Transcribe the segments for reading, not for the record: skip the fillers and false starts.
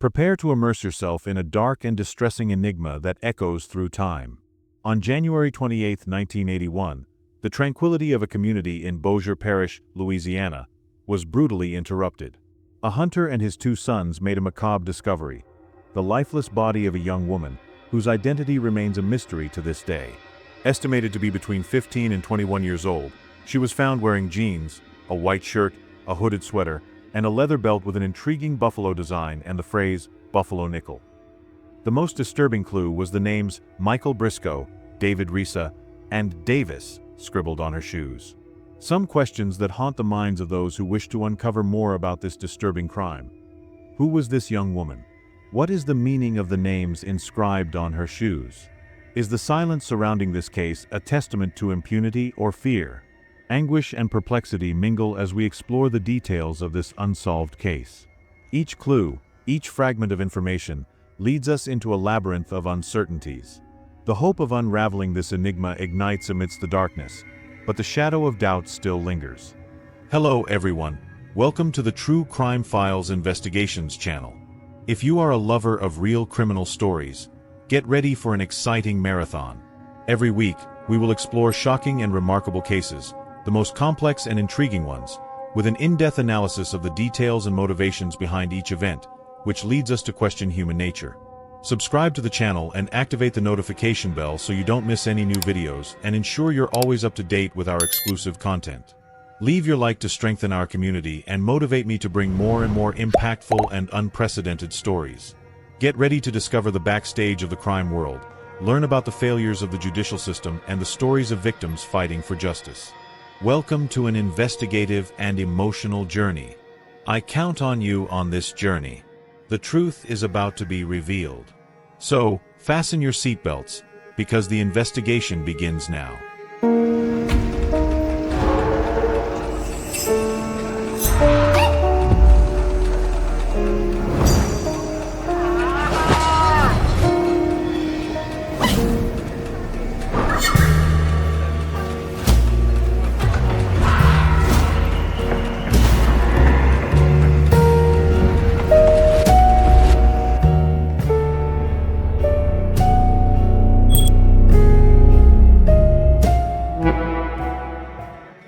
Prepare to immerse yourself in a dark and distressing enigma that echoes through time. On January 28, 1981, the tranquility of a community in Bossier Parish, Louisiana, was brutally interrupted. A hunter and his two sons made a macabre discovery: the lifeless body of a young woman, whose identity remains a mystery to this day. Estimated to be between 15 and 21 years old, she was found wearing jeans, a white shirt, a hooded sweater, and a leather belt with an intriguing buffalo design and the phrase, "Buffalo Nickel." The most disturbing clue was the names Michael Briscoe, David Risa, and Davis scribbled on her shoes. Some questions that haunt the minds of those who wish to uncover more about this disturbing crime. Who was this young woman? What is the meaning of the names inscribed on her shoes? Is the silence surrounding this case a testament to impunity or fear? Anguish and perplexity mingle as we explore the details of this unsolved case. Each clue, each fragment of information, leads us into a labyrinth of uncertainties. The hope of unraveling this enigma ignites amidst the darkness, but the shadow of doubt still lingers. Hello everyone, welcome to the True Crime Files Investigations channel. If you are a lover of real criminal stories, get ready for an exciting marathon. Every week, we will explore shocking and remarkable cases, the most complex and intriguing ones, with an in-depth analysis of the details and motivations behind each event, which leads us to question human nature. Subscribe to the channel and activate the notification bell so you don't miss any new videos, and ensure you're always up to date with our exclusive content. Leave your like to strengthen our community and motivate me to bring more and more impactful and unprecedented stories. Get ready to discover the backstage of the crime world, learn about the failures of the judicial system and the stories of victims fighting for justice. Welcome to an investigative and emotional journey. I count on you on this journey. The truth is about to be revealed. So, fasten your seatbelts, because the investigation begins now.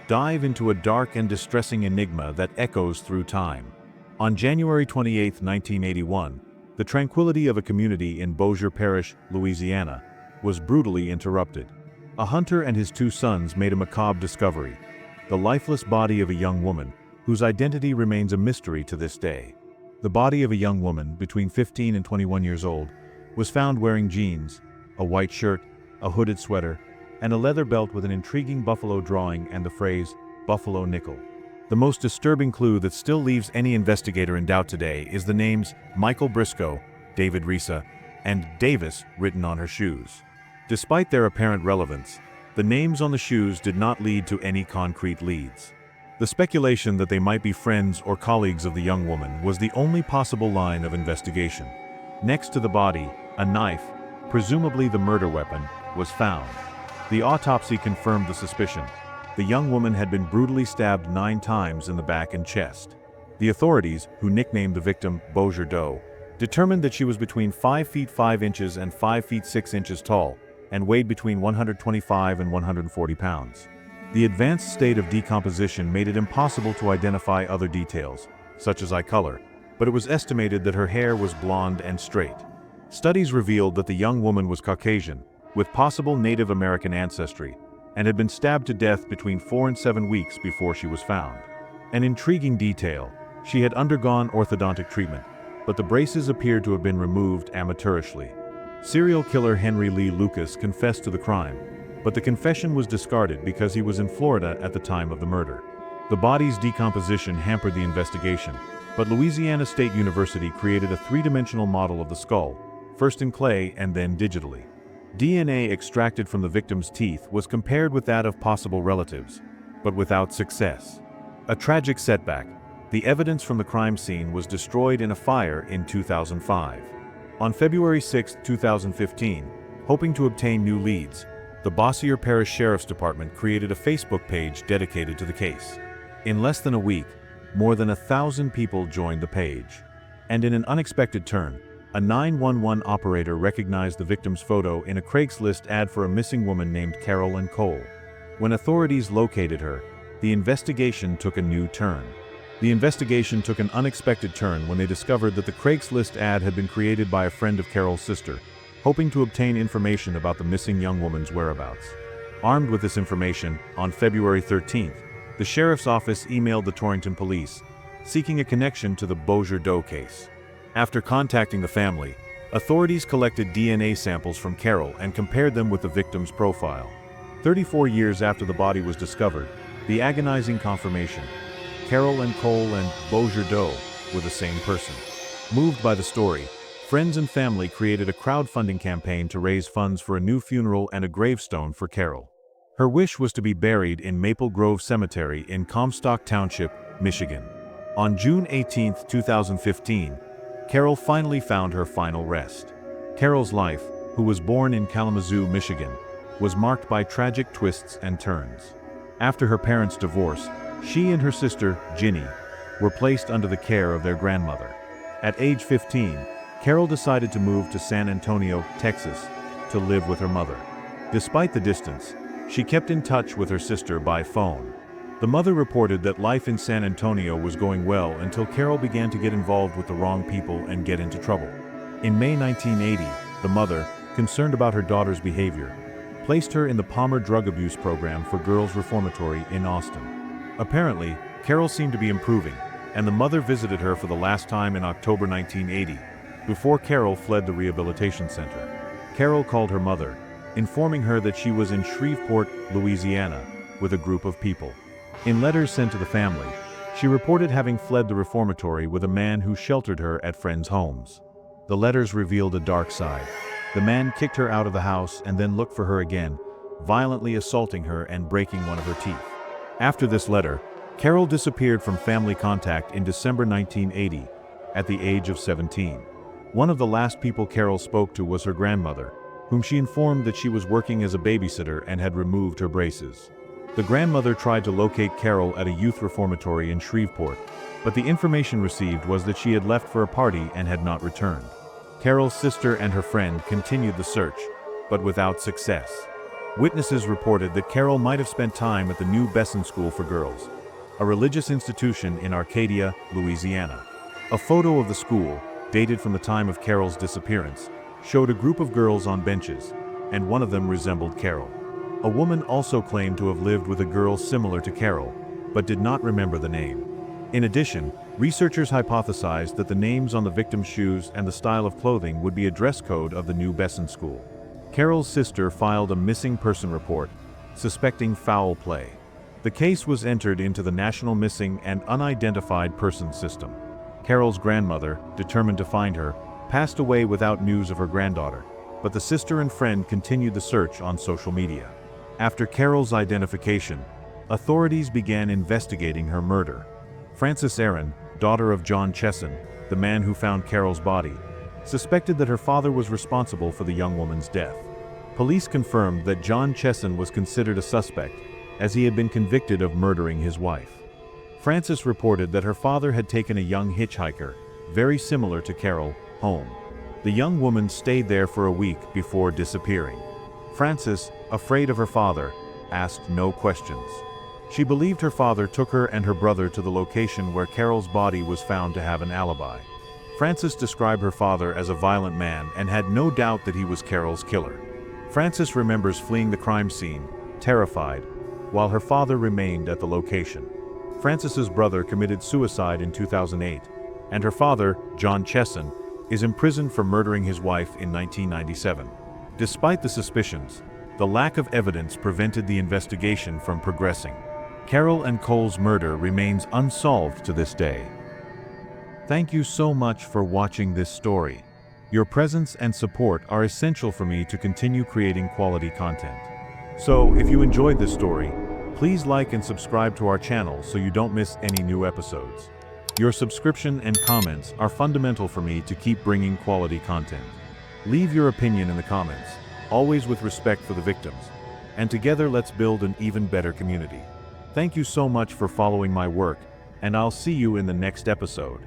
Dive into a dark and distressing enigma that echoes through time. On January 28, 1981, the tranquility of a community in Bossier Parish, Louisiana, was brutally interrupted. A hunter and his two sons made a macabre discovery: the lifeless body of a young woman, whose identity remains a mystery to this day. The body of a young woman between 15 and 21 years old was found wearing jeans, a white shirt, a hooded sweater, and a leather belt with an intriguing buffalo drawing and the phrase, "Buffalo Nickel." The most disturbing clue that still leaves any investigator in doubt today is the names Michael Briscoe, David Risa, and Davis written on her shoes. Despite their apparent relevance, the names on the shoes did not lead to any concrete leads. The speculation that they might be friends or colleagues of the young woman was the only possible line of investigation. Next to the body, a knife, presumably the murder weapon, was found. The autopsy confirmed the suspicion. The young woman had been brutally stabbed 9 times in the back and chest. The authorities, who nicknamed the victim Bossier Doe, determined that she was between 5 feet 5 inches and 5 feet 6 inches tall, and weighed between 125 and 140 pounds. The advanced state of decomposition made it impossible to identify other details, such as eye color, but it was estimated that her hair was blonde and straight. Studies revealed that the young woman was Caucasian, with possible Native American ancestry, and had been stabbed to death between 4 and 7 weeks before she was found. An intriguing detail: she had undergone orthodontic treatment, but the braces appeared to have been removed amateurishly. Serial killer Henry Lee Lucas confessed to the crime, but the confession was discarded because he was in Florida at the time of the murder. The body's decomposition hampered the investigation, but Louisiana State University created a 3-dimensional model of the skull, first in clay and then digitally. DNA extracted from the victim's teeth was compared with that of possible relatives, but without success. A tragic setback: the evidence from the crime scene was destroyed in a fire in 2005. On February 6, 2015, hoping to obtain new leads, the Bossier Parish Sheriff's Department created a Facebook page dedicated to the case. In less than a week, more than 1,000 people joined the page. And in an unexpected turn, a 911 operator recognized the victim's photo in a Craigslist ad for a missing woman named Carol Ann Cole. When authorities located her, the investigation took a new turn. The investigation took an unexpected turn when they discovered that the Craigslist ad had been created by a friend of Carol's sister, hoping to obtain information about the missing young woman's whereabouts. Armed with this information, on February 13th, the sheriff's office emailed the Torrington police, seeking a connection to the Bossier Doe case. After contacting the family, authorities collected DNA samples from Carol and compared them with the victim's profile. 34 years after the body was discovered, the agonizing confirmation: Carol Ann Cole and Bossier Doe were the same person. Moved by the story, friends and family created a crowdfunding campaign to raise funds for a new funeral and a gravestone for Carol. Her wish was to be buried in Maple Grove Cemetery in Comstock Township, Michigan. On June 18, 2015, Carol finally found her final rest. Carol's life, who was born in Kalamazoo, Michigan, was marked by tragic twists and turns. After her parents' divorce, she and her sister, Ginny, were placed under the care of their grandmother. At age 15, Carol decided to move to San Antonio, Texas, to live with her mother. Despite the distance, she kept in touch with her sister by phone. The mother reported that life in San Antonio was going well until Carol began to get involved with the wrong people and get into trouble. In May 1980, the mother, concerned about her daughter's behavior, placed her in the Palmer Drug Abuse Program for Girls Reformatory in Austin. Apparently, Carol seemed to be improving, and the mother visited her for the last time in October 1980, before Carol fled the rehabilitation center. Carol called her mother, informing her that she was in Shreveport, Louisiana, with a group of people. In letters sent to the family, she reported having fled the reformatory with a man who sheltered her at friends' homes. The letters revealed a dark side. The man kicked her out of the house and then looked for her again, violently assaulting her and breaking one of her teeth. After this letter, Carol disappeared from family contact in December 1980, at the age of 17. One of the last people Carol spoke to was her grandmother, whom she informed that she was working as a babysitter and had removed her braces. The grandmother tried to locate Carol at a youth reformatory in Shreveport, but the information received was that she had left for a party and had not returned. Carol's sister and her friend continued the search, but without success. Witnesses reported that Carol might have spent time at the New Besson School for Girls, a religious institution in Arcadia, Louisiana. A photo of the school, dated from the time of Carol's disappearance, showed a group of girls on benches, and one of them resembled Carol. A woman also claimed to have lived with a girl similar to Carol, but did not remember the name. In addition, researchers hypothesized that the names on the victim's shoes and the style of clothing would be a dress code of the New Besson School. Carol's sister filed a missing person report, suspecting foul play. The case was entered into the National Missing and Unidentified Persons System. Carol's grandmother, determined to find her, passed away without news of her granddaughter, but the sister and friend continued the search on social media. After Carol's identification, authorities began investigating her murder. Frances Aaron, daughter of John Chesson, the man who found Carol's body, suspected that her father was responsible for the young woman's death. Police confirmed that John Chesson was considered a suspect, as he had been convicted of murdering his wife. Frances reported that her father had taken a young hitchhiker, very similar to Carol, home. The young woman stayed there for a week before disappearing. Frances, afraid of her father, asked no questions. She believed her father took her and her brother to the location where Carol's body was found to have an alibi. Frances described her father as a violent man and had no doubt that he was Carol's killer. Frances remembers fleeing the crime scene, terrified, while her father remained at the location. Frances's brother committed suicide in 2008, and her father, John Chesson, is imprisoned for murdering his wife in 1997. Despite the suspicions, the lack of evidence prevented the investigation from progressing. Carol Ann Cole's murder remains unsolved to this day. Thank you so much for watching this story. Your presence and support are essential for me to continue creating quality content. So, if you enjoyed this story, please like and subscribe to our channel so you don't miss any new episodes. Your subscription and comments are fundamental for me to keep bringing quality content. Leave your opinion in the comments, always with respect for the victims, and together let's build an even better community. Thank you so much for following my work, and I'll see you in the next episode.